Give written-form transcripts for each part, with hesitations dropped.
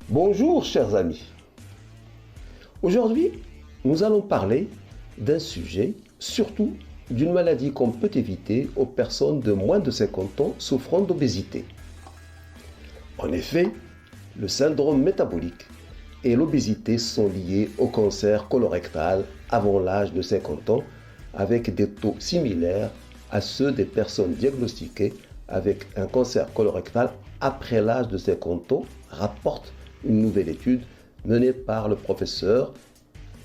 Bonjour chers amis. Aujourd'hui, nous allons parler d'un sujet, surtout d'une maladie qu'on peut éviter aux personnes de moins de 50 ans souffrant d'obésité. En effet, le syndrome métabolique et l'obésité sont liés au cancer colorectal avant l'âge de 50 ans avec des taux similaires à ceux des personnes diagnostiquées avec un cancer colorectal après l'âge de 50 ans, rapporte une nouvelle étude menée par le professeur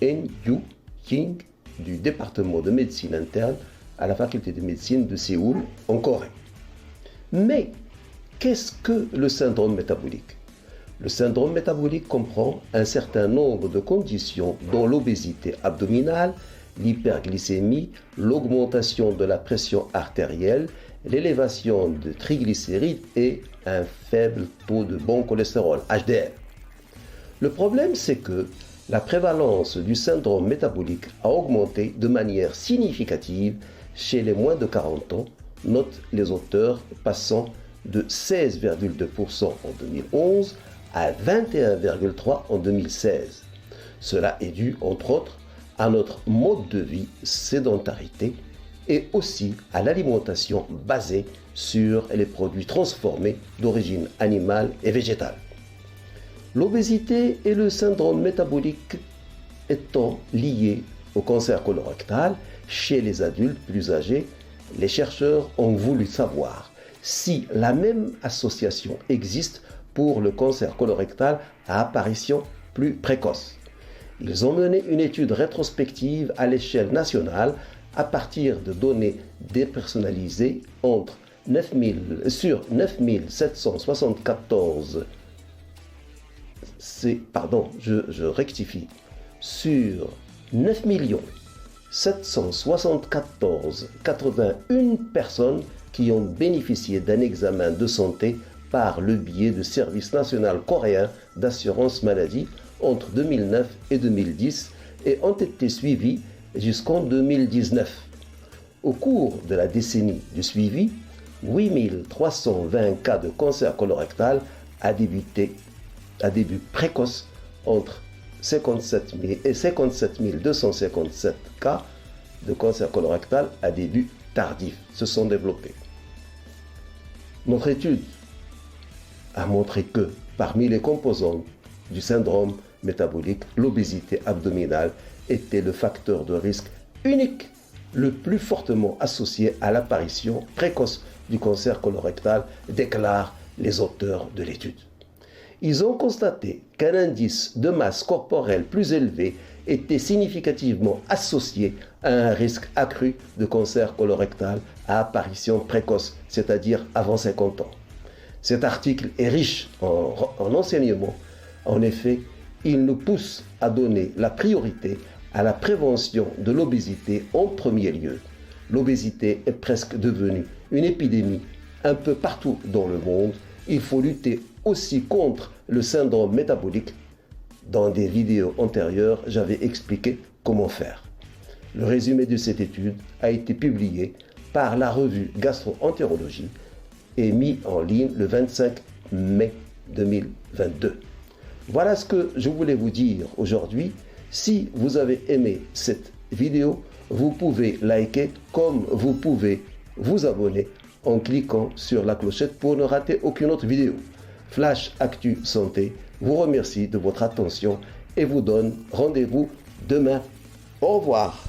En-Yu Kim du département de médecine interne à la faculté de médecine de Séoul en Corée. Mais qu'est-ce que le syndrome métabolique? Le syndrome métabolique comprend un certain nombre de conditions dont l'obésité abdominale, l'hyperglycémie, l'augmentation de la pression artérielle, l'élévation de triglycérides et un faible taux de bon cholestérol, HDL. Le problème, c'est que la prévalence du syndrome métabolique a augmenté de manière significative chez les moins de 40 ans, notent les auteurs, passant de 16,2% en 2011 à 21,3% en 2016. Cela est dû, entre autres, à notre mode de vie, sédentarité, et aussi à l'alimentation basée sur les produits transformés d'origine animale et végétale. L'obésité et le syndrome métabolique étant liés au cancer colorectal chez les adultes plus âgés, les chercheurs ont voulu savoir si la même association existe pour le cancer colorectal à apparition plus précoce. Ils ont mené une étude rétrospective à l'échelle nationale à partir de données dépersonnalisées sur 9774 sur 9 774 81 personnes qui ont bénéficié d'un examen de santé par le biais du Service national coréen d'assurance maladie entre 2009 et 2010 et ont été suivis jusqu'en 2019. Au cours de la décennie du suivi, 8320 cas de cancer colorectal à début précoce entre 57 000 et 57 257 cas de cancer colorectal à début tardif se sont développés. Notre étude a montré que parmi les composantes du syndrome métabolique, l'obésité abdominale était le facteur de risque unique le plus fortement associé à l'apparition précoce du cancer colorectal, déclarent les auteurs de l'étude. Ils ont constaté qu'un indice de masse corporelle plus élevé était significativement associé à un risque accru de cancer colorectal à apparition précoce, c'est-à-dire avant 50 ans. Cet article est riche en enseignements. En effet, il nous pousse à donner la priorité à la prévention de l'obésité en premier lieu. L'obésité est presque devenue une épidémie un peu partout dans le monde. Il faut lutter aussi contre le syndrome métabolique. Dans des vidéos antérieures, j'avais expliqué comment faire. Le résumé de cette étude a été publié par la revue Gastro-Entérologie et mis en ligne le 25 mai 2022. Voilà ce que je voulais vous dire aujourd'hui. Si vous avez aimé cette vidéo, vous pouvez liker comme vous pouvez vous abonner en cliquant sur la clochette pour ne rater aucune autre vidéo. Flash Actu Santé vous remercie de votre attention et vous donne rendez-vous demain. Au revoir.